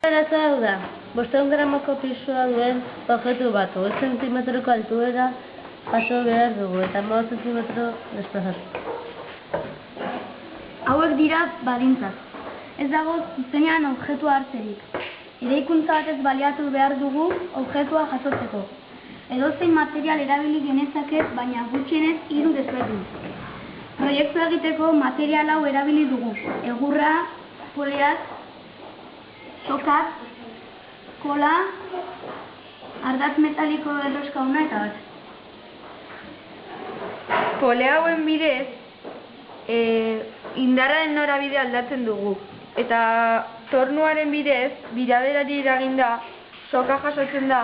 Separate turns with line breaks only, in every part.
Arazoa hau da, 500 gramoko pisua duen objektu bat, 5 zentimetroko altuera jaso behar dugu eta 15 zentimetro desplazatu.
Hauek dira baldintzak. Ez dago zuzenean objektua hartzerik. Eraikuntza batez baliatu behar dugu objektua jasotzeko. Edozein material erabili genezake, baina gutxienez 3 desberdin. Proiektua egiteko material hau erabili dugu. Egurra, poleak, sokak, kola, ardatz metaliko erroska hona eta bat.
Pole hauen bidez, indarraren norabidea aldatzen dugu. Eta tornuaren bidez, biraderari eraginda, soka jasotzen da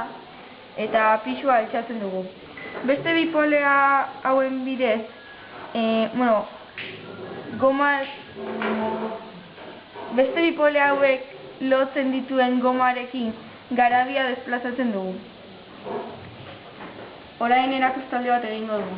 eta pisua altxatzen dugu. Beste bi polea hauen bidez, beste bi pole hauek lotzen dituen gomarekin garabia desplazatzen dugu. Orain erakustaldi bat egingo dugu.